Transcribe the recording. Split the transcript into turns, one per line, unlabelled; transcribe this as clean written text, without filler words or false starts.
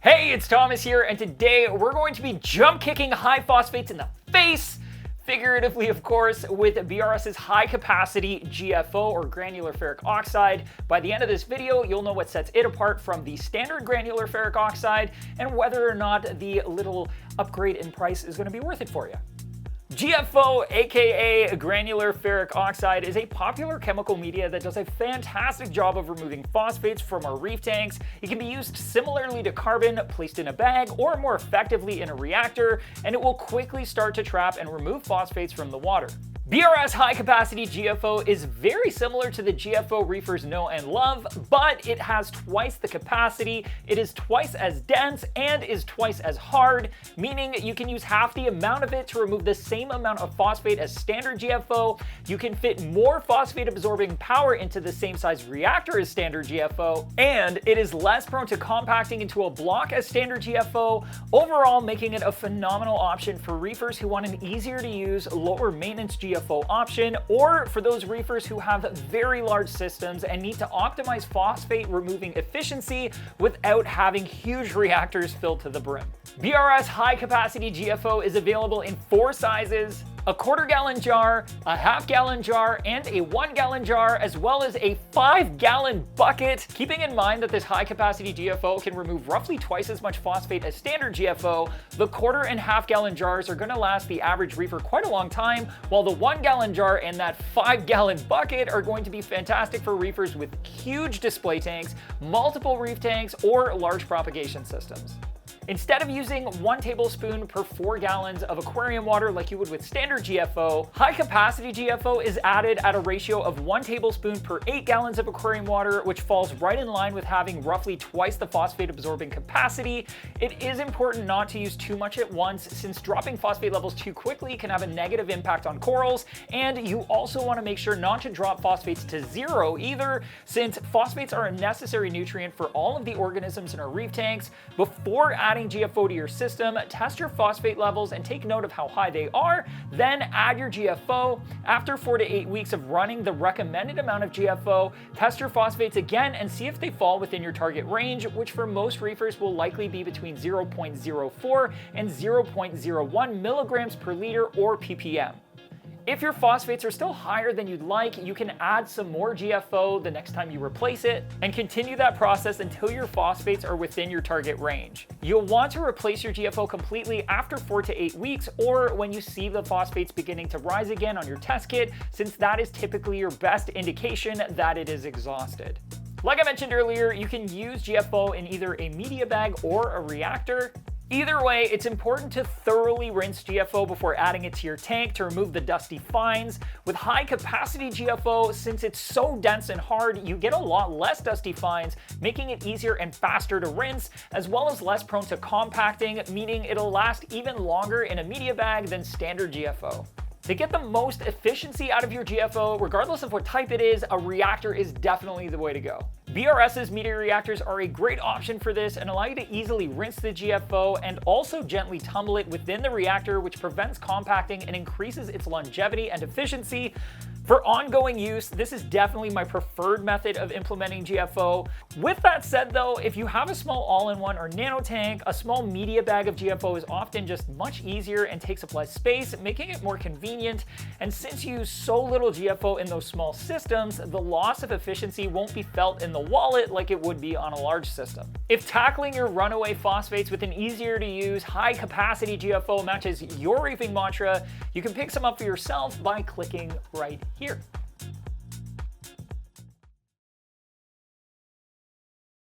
Hey, it's Thomas here, and today we're going to be jump kicking high phosphates in the face, figuratively of course, with BRS's high capacity GFO or granular ferric oxide. By the end of this video, you'll know what sets it apart from the standard granular ferric oxide and whether or not the little upgrade in price is going to be worth it for you. GFO, aka granular ferric oxide, is a popular chemical media that does a fantastic job of removing phosphates from our reef tanks. It can be used similarly to carbon, placed in a bag, or more effectively in a reactor, and it will quickly start to trap and remove phosphates from the water. BRS high-capacity GFO is very similar to the GFO reefers know and love, but it has twice the capacity, it is twice as dense, and is twice as hard, meaning you can use half the amount of it to remove the same amount of phosphate as standard GFO. You can fit more phosphate-absorbing power into the same size reactor as standard GFO, and it is less prone to compacting into a block as standard GFO, overall making it a phenomenal option for reefers who want an easier-to-use, lower-maintenance GFO option, or for those reefers who have very large systems and need to optimize phosphate removing efficiency without having huge reactors filled to the brim. BRS high capacity GFO is available in 4 sizes: a 1/4 gallon jar, a 1/2 gallon jar, and a 1 gallon jar, as well as a 5 gallon bucket. Keeping in mind that this high capacity GFO can remove roughly twice as much phosphate as standard GFO, the 1/4 and 1/2 gallon jars are going to last the average reefer quite a long time, while the 1 gallon jar and that 5 gallon bucket are going to be fantastic for reefers with huge display tanks, multiple reef tanks, or large propagation systems. Instead of using 1 tablespoon per 4 gallons of aquarium water like you would with standard GFO, high-capacity GFO is added at a ratio of 1 tablespoon per 8 gallons of aquarium water, which falls right in line with having roughly twice the phosphate-absorbing capacity. It is important not to use too much at once, since dropping phosphate levels too quickly can have a negative impact on corals, and you also want to make sure not to drop phosphates to 0 either, since phosphates are a necessary nutrient for all of the organisms in our reef tanks. Before adding GFO to your system, test your phosphate levels and take note of how high they are, then add your GFO. After 4 to 8 weeks of running the recommended amount of GFO, test your phosphates again and see if they fall within your target range, which for most reefers will likely be between 0.04 and 0.01 milligrams per liter or ppm. If your phosphates are still higher than you'd like, you can add some more GFO the next time you replace it, and continue that process until your phosphates are within your target range. You'll want to replace your GFO completely after 4 to 8 weeks, or when you see the phosphates beginning to rise again on your test kit, since that is typically your best indication that it is exhausted. Like I mentioned earlier, you can use GFO in either a media bag or a reactor. Either way, it's important to thoroughly rinse GFO before adding it to your tank to remove the dusty fines. With high capacity GFO, since it's so dense and hard, you get a lot less dusty fines, making it easier and faster to rinse, as well as less prone to compacting, meaning it'll last even longer in a media bag than standard GFO. To get the most efficiency out of your GFO, regardless of what type it is, a reactor is definitely the way to go. BRS's media reactors are a great option for this and allow you to easily rinse the GFO and also gently tumble it within the reactor, which prevents compacting and increases its longevity and efficiency. For ongoing use, this is definitely my preferred method of implementing GFO. With that said though, if you have a small all-in-one or nano tank, a small media bag of GFO is often just much easier and takes up less space, making it more convenient. And since you use so little GFO in those small systems, the loss of efficiency won't be felt in the wallet like it would be on a large system. If tackling your runaway phosphates with an easier to use, high capacity GFO matches your reefing mantra, you can pick some up for yourself by clicking right here.